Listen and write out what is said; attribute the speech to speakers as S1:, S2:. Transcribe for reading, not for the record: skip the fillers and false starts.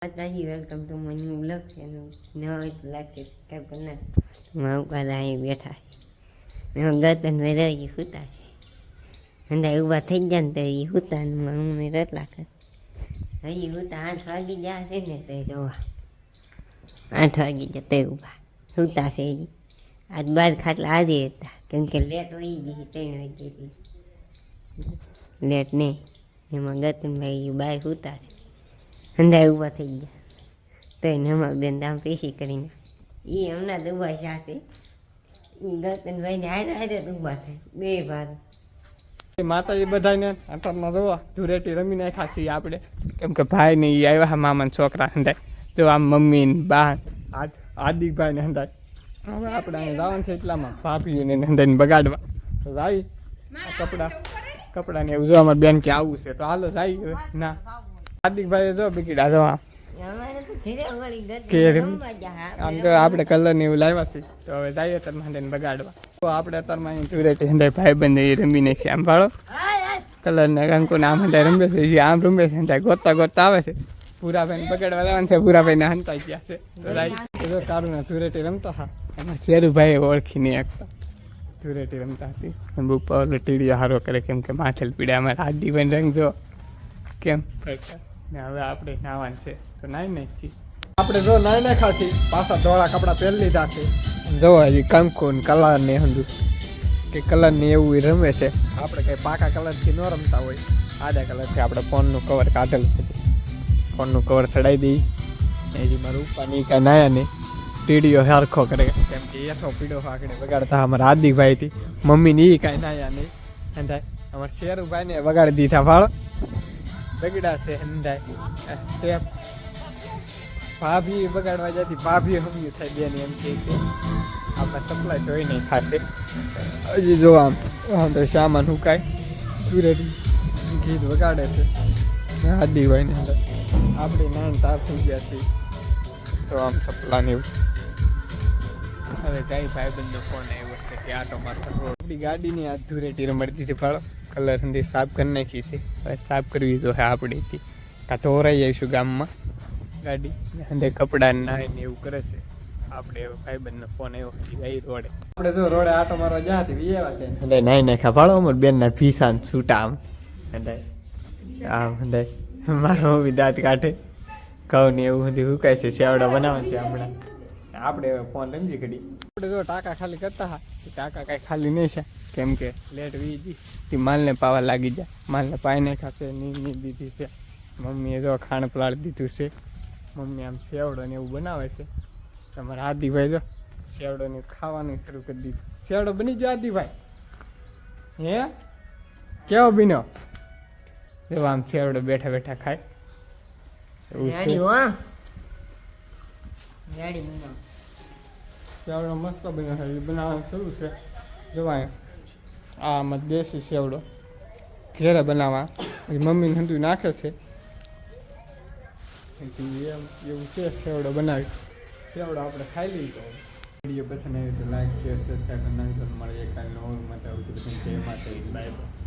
S1: માતાજી welcome to my new blog channel. ન હોય તો લાઈક સબસ્ક્રાઈબ કરી નાખ. મારા ઉપર અહીં બેઠા છે ગતન વેરાઈ સૂતા છે. અંદા ઊભા થઈ ગયા ને તો એ સૂતા ને મમ્મી રટલા કરે. હજી સૂતા 8 વાગી ગયા છે ને તો જોવા 8 વાગી ગયા તો ઊભા સૂતા છે. હજી આજ 12 ખાટલા આજે હતા કેમ કે લેટ હોય ગઈ 3 વાગી લેટ નહીં એમાં ગતનભાઈ બહાર સૂતા છે. અંદા ઊભા થઈ ગયા તો એને અમારા બેન દામ પેશી કરીને એ હમણાં દુબા છે. એ ગતનભાઈને હારે હારે ઊભા થાય બે ભાર
S2: માતાજી બધાને અંતરમાં જોવા ધૂળેટી રમી નાખ્યા છીએ આપણે કેમ કે ભાઈ ને એ આવ્યા મામાના છોકરા હંધાય જો આમ મમ્મી ને બા હાર્દિકભાઈ ને હંધાય હવે આપણે અહીંયા જવાનું છે એટલામાં ભાભીઓને હંધાઈને બગાડવા તો જાય કપડાને એવું જો અમારે બેન કે આવું છે તો હાલો જાય. ના હાર્દિકભાઈ જો બિકીડા જો આમ તો આપણે કલર ને એવું લાવ્યા છીએ તો હવે જઈએ તરમાને બગાડવા. તો આપણે અત્યારમાં અહીં ધૂળેટી હંધાય ભાઈ બંધ એ રમી નાખીએ આમ ભાડો કલર ને કંકુ ને આમ હંધાય રમે છે આમ રમે છે હંધાય ગોતતા ગોતતા આવે છે. ભૂરાભાઈને પકડવા લાવવાનું છે ભૂરાભાઈને હંતાઈ ગયા છે તો સારું ને ધૂળેટી રમતા હા એમાં શેરુભાઈ ઓળખી નહીં શકતા ધૂળેટી રમતા હતી ઉપર ટીડીઓ હારો કરે કેમ કે માથેલ પીડે અમારે હાર્દિકભાઈ રંગ જો કેમ ને હવે આપણે નાવાનું છે તો નાઈ નાખી આપણે જો નાઈ નાખાથી પાછા ધોળા કપડાં પહેરી લીધા છે. જો હજી કંકુ ને કલર ને હંધું કે કલર ને એવું રમે છે. આપણે કઈ પાકા કલરથી ન રમતા હોય આડા કલરથી આપણે ફોનનું કવર કાઢેલું હતું ફોનનું કવર ચડાવી દઈ હજી મારા ઉપરની કાંઈ નાયા નહીં ટીડીઓ સરખો કરે કેમ કે એસો પીડો આગળ વગાડતા અમારા હાર્દિકભાઈથી મમ્મીને એ કાંઈ નાયા નહીં અંધાય અમારા શેરુભાઈને વગાડી દીધા ફાળો બગડા છે અંધાય તે ભાભી બગાડવા જતી ભાભી હમ્યું થાય બેન એમ કે છે આપણે સપ્લાય જોઈ નહીં ખાશે. હજી જો આમ તો સામાન હુકાય ધૂળેટી ગીત વગાડે છે હાર્દિકભાઈને અંદર આપણે નાન તાર થઈ ગયા છીએ તો આમ સપલા ને એવું હવે જાય ભાઈબંધનો ફોન આવ્યો છે કે આટો મારતા આપણી ગાડીની આ ધૂળેટી રમાડી દીધી ફાળો કલર હંધી સાફ કરી નાખી છે. હવે સાફ કરવી જો હે આપણેથી કાં તો ઓરાઈ આવીશું ગામમાં ગાડી હંધે કપડાં નાહીને એવું કરે છે. આપણે ભાઈબંધનો ફોન આવ્યો જાય રોડે આપણે જો રોડે આટો મારવા જ્યાં હતી એવા છે હંધાય નાહી નાખ્યા ફાળો અમારે બેનના ભીસાન છૂટા આમ હંધાય આમ હંધાય મારો મમ્મી દાંત કાઢે ઘઉં ને એવું બધું હુકાય છે સેવડા બનાવવાનું છે હમણાં આપણે ફોન રમજી ઘડી આપણે જો ટાંકા ખાલી કરતા હા ટાંકા કાંઈ ખાલી નહીં છે કેમ કે લેટ વીજી તે માલને પાવા લાગી જાય માલને પાઈ નાખ્યા છે ની દીધી છે. મમ્મીએ જો ખાણ પલાળી દીધું છે. મમ્મી આમ સેવડો ને એવું બનાવે છે. તમારા હાર્દિકભાઈ જો સેવડો ને ખાવાનું શરૂ કરી દીધું. સેવડો બની ગયો હાર્દિકભાઈ હે કેવો બીનો જો આમ સેવડો બેઠા બેઠા ખાય સેવડો મસ્ત બન્યો છે બનાવવાનું શરૂ છે. જોવાય આમાં દેશી સેવડો ઘેરે બનાવવા મમ્મીને હંધું નાખે છે એવું છે. સેવડો બનાવી સેવડો આપણે ખાઈ લઈએ તો વિડીયો પસંદ આવ્યો તો લાઈક શેર સબસ્ક્રાઈબ કરી નાખજો. મળીએ કાલનો ઓર માટે આવતું જય માતા બાય બાય.